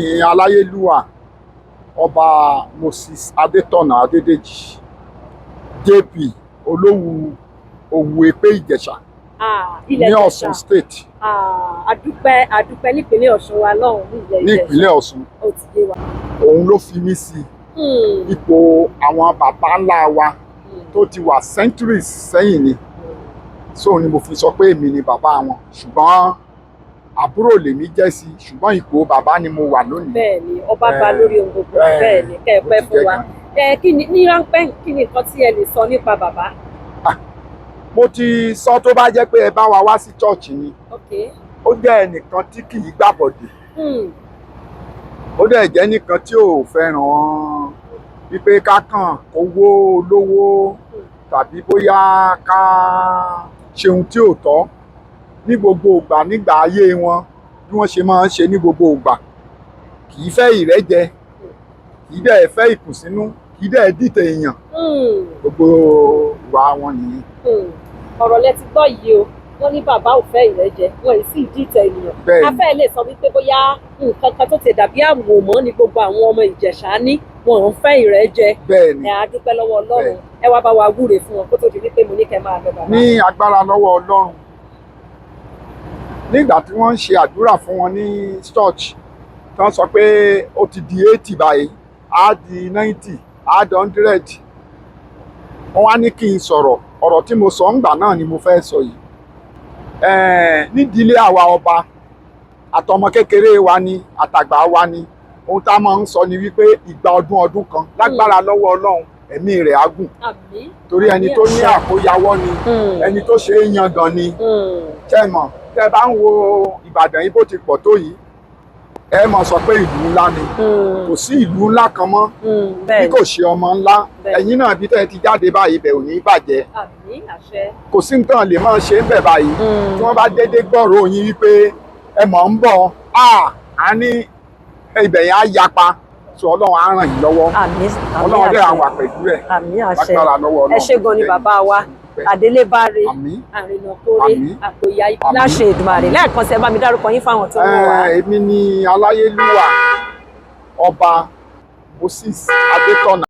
Aláyélúwà ọba Moses Adetona Adedeji JP Olowu Owu Epe Ijesa ní Osun State. Adúpẹ́ nípínlẹ̀ Ọ̀ṣun wa lọ́hùn ní ìpínlẹ̀ Ọ̀ṣun. Ó ti yé wa. Òun ló fi mí sí ipò àwọn bàbá ńlá wa tó ti wà centuries sẹ́yìn ni. So ni mo fi sọ pé èmi ni bàbá wọn, ṣùgbọ́n àbúrò lèmi jẹ́ sí, ṣùgbọ́n ipò bàbá ni mo wà lónìí. Bẹ́ẹ̀ni, ọba bá lórí ohun gbogbo. Bẹ́ẹ̀ni, kẹ́ ẹ pẹ́ fún wa. Kí ni ní ráńpẹ́ kí ni nǹkan tí ẹ lè sọ nípa bàbá? Mo ti sọ tó bá jẹ́ pé ẹ bá wa wá sí church ni. Ó jẹ́ ẹnìkan tí kì í gbàbọ̀dè. Ó dẹ̀ jẹ́ ẹnìkan tí ò fẹ́ràn wípé ká kàn owó olówó tàbí bóyá ká ṣe ohun tí ò tọ́ ní gbogbo ìgbà nígbà ayé wọn bí wọ́n ṣe máa ń ṣe ní gbogbo ìgbà. Kì í fẹ́ ìrẹ́jẹ, kì í dẹ̀ fẹ́ ìkùnsínú, kì í dẹ̀ dìtẹ̀ èèyàn. Gbogbo ìwà wọn nìyí. Ọ̀rọ̀ lẹ ti gbọ́ yìí o, wọ́n ní bàbá ò fẹ́ ìrẹ́jẹ, wọn ì sì dìtẹ̀ ènìyàn. A fẹ́ lè sọ wípé bóyá nǹkan kan tó ti dàbí àwòmọ́ ni gbogbo àwọn ọmọ Ìjẹ̀ṣà ní, wọn ò fẹ́ ìrẹ́jẹ. Bẹ́ẹ̀ni. A dúpẹ́ lọ́wọ́ Ọlọ́run, ẹ wá bá wa wúre fún wọn kó tó di wípé mo ní kẹ́ máa lọ bàbá. Ní agbára lọ́wọ́ Ọlọ́run, nígbà tí wọ́n ń ṣe àdúrà fún wọn ní church, tí wọ́n sọ pé ó ti di 80 báyìí, á di 90, á di 100. Wọ́n wá ní kí n sọ̀rọ̀, ọ̀rọ̀ tí mo sọ ńgbà náà ni mo fẹ́ sọ yìí. Nídìílé àwa ọba, àtọmọ kékeré wa ni, àtàgbà wa ni, ohun tá a máa ń sọ ni wípé ìgbà ọdún kan lágbára lọ́wọ́ Ọlọ́run ẹ̀mí rẹ̀ á gùn. Torí ẹni tó ní àkóyawọ́ ni, ẹni tó ṣe é yangàn ni. Ṣé mọ̀, tẹ́ bá ń wo Ìbàdàn yìí bó ti pọ̀ tó yìí, ẹ mọ̀ sọ pé ìlú ńlá ni. Kò sí ìlú ńlá kan mọ́ bí kò ṣe ọmọ ńlá. Ẹ̀yin náà bí tẹ́ ti jáde báyìí bẹ̀ ò ní bàjẹ́. Kò sí nǹkan lè máa ṣe ń bẹ̀ báyìí. Tí wọ́n bá dédé gbọ́rọ̀ yín wípé ẹ mọ̀ ń bọ̀, á ní ibẹ̀ yẹn á yapa. Sọ Ọlọ́run á ràn yín lọ́wọ́. Ọlọ́run dẹ̀ àwọn àpẹ̀jú rẹ̀. Lágbára lọ́wọ́ Ọlọ́run. Ẹ ṣé gan ni bàbá wa. Adélébáre, Àrìnàkórè, Àpòyá láṣẹ Èdùmàrè. Lẹ́ẹ̀kan sí ẹ bá mi dárúkọ yín fáwọn tó ń wá. Èmi ni Aláyélúwà ọba Moses Adetona.